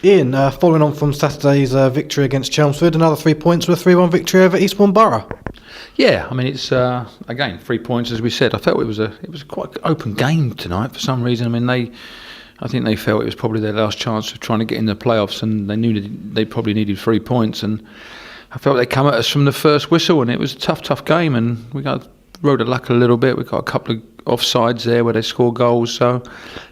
Ian, following on from Saturday's victory against Chelmsford, another 3 points with a 3-1 victory over Eastbourne Borough. Yeah, I mean it's again 3 points as we said. I felt it was quite an open game tonight for some reason. I mean I think they felt it was probably their last chance of trying to get in the playoffs, and they knew they probably needed 3 points. And I felt they come at us from the first whistle, and it was a tough game. And we rode the luck a little bit. We got a couple of offsides there where they scored goals. So,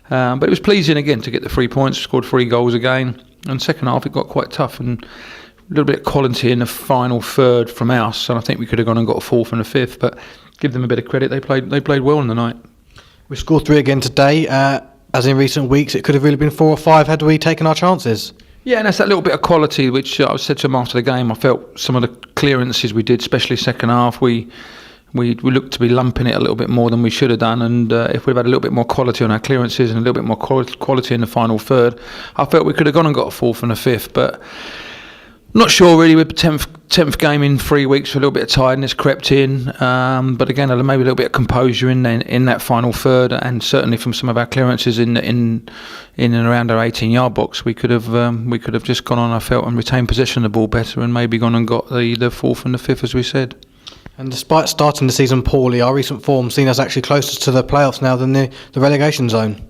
but it was pleasing again to get the 3 points. Scored 3 goals again. And second half it got quite tough and a little bit of quality in the final third from us. And I think we could have gone and got a fourth and a fifth. But give them a bit of credit. They played well in the night. We scored 3 again today. As in recent weeks, it could have really been 4 or 5 had we taken our chances. Yeah, and that's that little bit of quality which I said to them after the game. I felt some of the clearances we did, especially second half, we looked to be lumping it a little bit more than we should have done. And if we'd had a little bit more quality on our clearances and a little bit more quality in the final third, I felt we could have gone and got a fourth and a fifth. But not sure really. With the 10th game in 3 weeks, a little bit of tiredness crept in. But again, maybe a little bit of composure in that final third, and certainly from some of our clearances in and around our 18-yard box, we could have just gone on, I felt, and retained possession of the ball better, and maybe gone and got the fourth and the fifth, as we said. And despite starting the season poorly, our recent form seen us actually closer to the playoffs now than the relegation zone.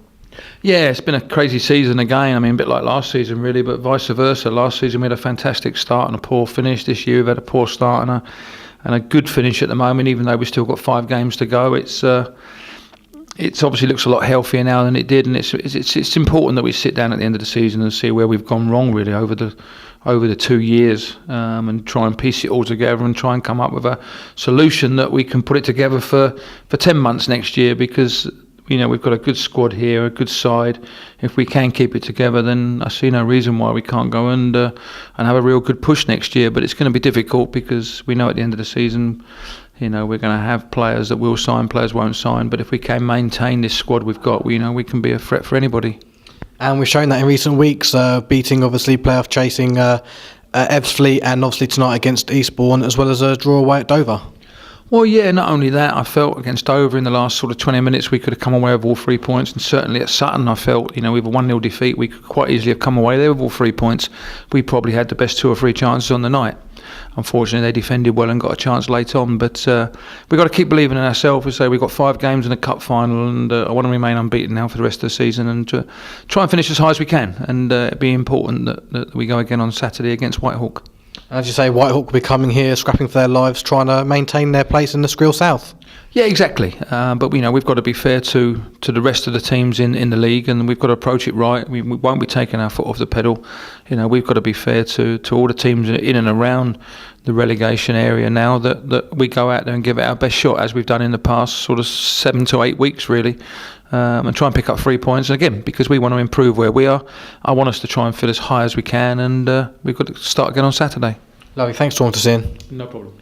Yeah, it's been a crazy season again. I mean, a bit like last season, really, but vice versa. Last season we had a fantastic start and a poor finish. This year we've had a poor start and a good finish at the moment, even though we've still got 5 games to go. It's obviously looks a lot healthier now than it did, and it's important that we sit down at the end of the season and see where we've gone wrong, really, over the 2 years, and try and piece it all together and try and come up with a solution that we can put it together for 10 months next year, because we've got a good squad here, a good side. If we can keep it together, then I see no reason why we can't go and have a real good push next year. But it's going to be difficult, because we know at the end of the season, we're going to have players that will sign, players won't sign. But if we can maintain this squad we've got, we can be a threat for anybody. And we've shown that in recent weeks, beating obviously playoff chasing Ebbsfleet, and obviously tonight against Eastbourne, as well as a draw away at Dover. Well, yeah, not only that, I felt against Dover in the last sort of 20 minutes we could have come away with all 3 points, and certainly at Sutton I felt, with a 1-0 defeat we could quite easily have come away there with all 3 points. We probably had the best 2 or 3 chances on the night. Unfortunately, they defended well and got a chance late on, but we've got to keep believing in ourselves. We say we've got 5 games in a cup final, and I want to remain unbeaten now for the rest of the season, and try and finish as high as we can, and it'd be important that we go again on Saturday against Whitehawk. As you say, Whitehawk will be coming here, scrapping for their lives, trying to maintain their place in the Skrill South. Yeah, exactly. But we've got to be fair to the rest of the teams in the league, and we've got to approach it right. We won't be taking our foot off the pedal. We've got to be fair to all the teams in and around the relegation area now, that we go out there and give it our best shot, as we've done in the past sort of 7 to 8 weeks, really. And try and pick up 3 points. And again, because we want to improve where we are, I want us to try and feel as high as we can, and we've got to start again on Saturday. Lovely, thanks for talking to us, Ian. No problem.